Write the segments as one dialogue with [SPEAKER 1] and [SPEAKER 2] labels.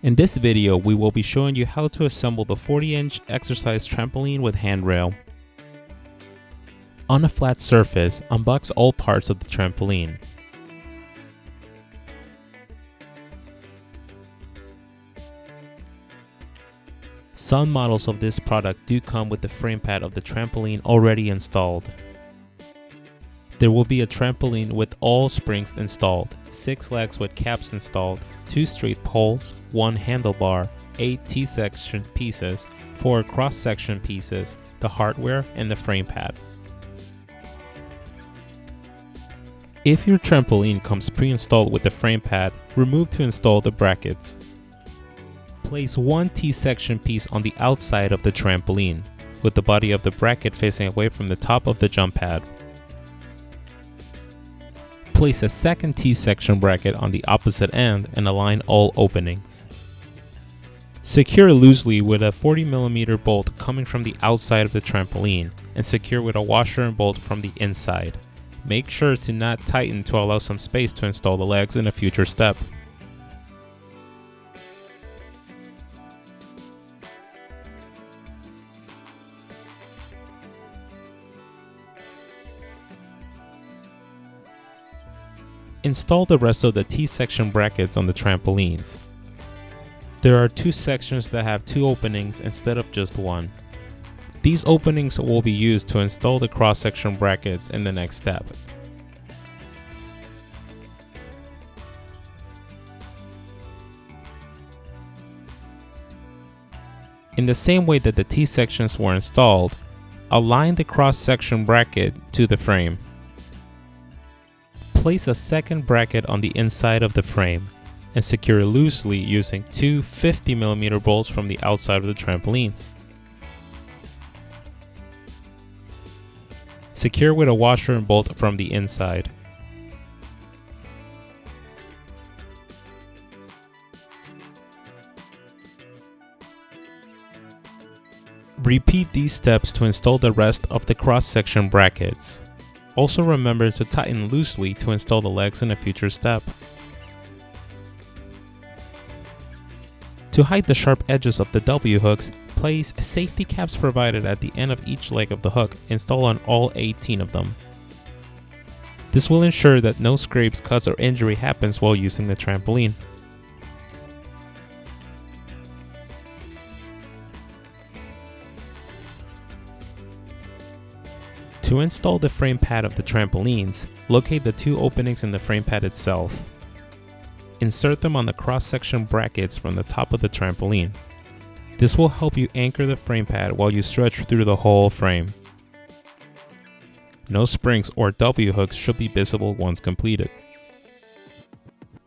[SPEAKER 1] In this video, we will be showing you how to assemble the 40-inch exercise trampoline with handrail. On a flat surface, unbox all parts of the trampoline. Some models of this product do come with the frame pad of the trampoline already installed. There will be a trampoline with all springs installed, 6 legs with caps installed, 2 straight poles, 1 handlebar, 8 T-section pieces, 4 cross-section pieces, the hardware, and the frame pad. If your trampoline comes pre-installed with the frame pad, remove to install the brackets. Place 1 T-section piece on the outside of the trampoline, with the body of the bracket facing away from the top of the jump pad. Place a second T-section bracket on the opposite end and align all openings. Secure loosely with a 40mm bolt coming from the outside of the trampoline and secure with a washer and bolt from the inside. Make sure to not tighten to allow some space to install the legs in a future step. Install the rest of the T-section brackets on the trampolines. There are 2 sections that have 2 openings instead of just 1. These openings will be used to install the cross-section brackets in the next step. In the same way that the T-sections were installed, align the cross-section bracket to the frame. Place a second bracket on the inside of the frame and secure loosely using 2 50mm bolts from the outside of the trampolines. Secure with a washer and bolt from the inside. Repeat these steps to install the rest of the cross-section brackets. Also remember to tighten loosely to install the legs in a future step. To hide the sharp edges of the W hooks, place safety caps provided at the end of each leg of the hook installed on all 18 of them. This will ensure that no scrapes, cuts, or injury happens while using the trampoline. To install the frame pad of the trampolines, locate the 2 openings in the frame pad itself. Insert them on the cross-section brackets from the top of the trampoline. This will help you anchor the frame pad while you stretch through the whole frame. No springs or W hooks should be visible once completed.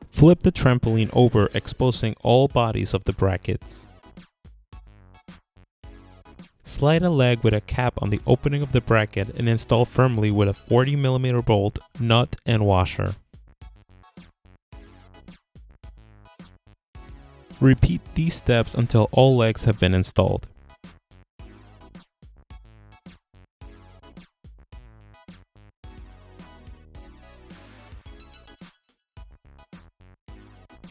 [SPEAKER 1] Flip the trampoline over, exposing all bodies of the brackets. Slide a leg with a cap on the opening of the bracket and install firmly with a 40mm bolt, nut, and washer. Repeat these steps until all legs have been installed.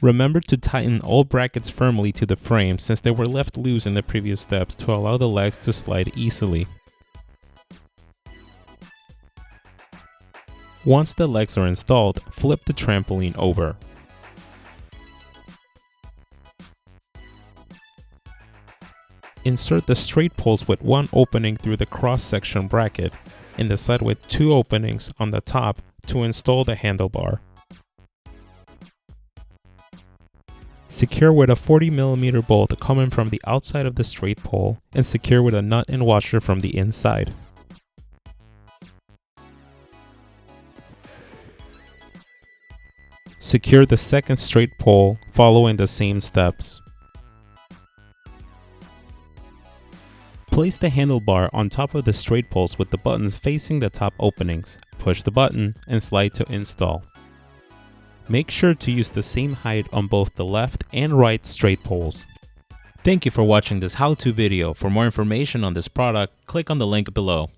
[SPEAKER 1] Remember to tighten all brackets firmly to the frame since they were left loose in the previous steps to allow the legs to slide easily. Once the legs are installed, flip the trampoline over. Insert the straight poles with 1 opening through the cross-section bracket and the side with 2 openings on the top to install the handlebar. Secure with a 40mm bolt coming from the outside of the straight pole and secure with a nut and washer from the inside. Secure the second straight pole following the same steps. Place the handlebar on top of the straight poles with the buttons facing the top openings. Push the button and slide to install. Make sure to use the same height on both the left and right straight poles. Thank you for watching this how-to video. For more information on this product, click on the link below.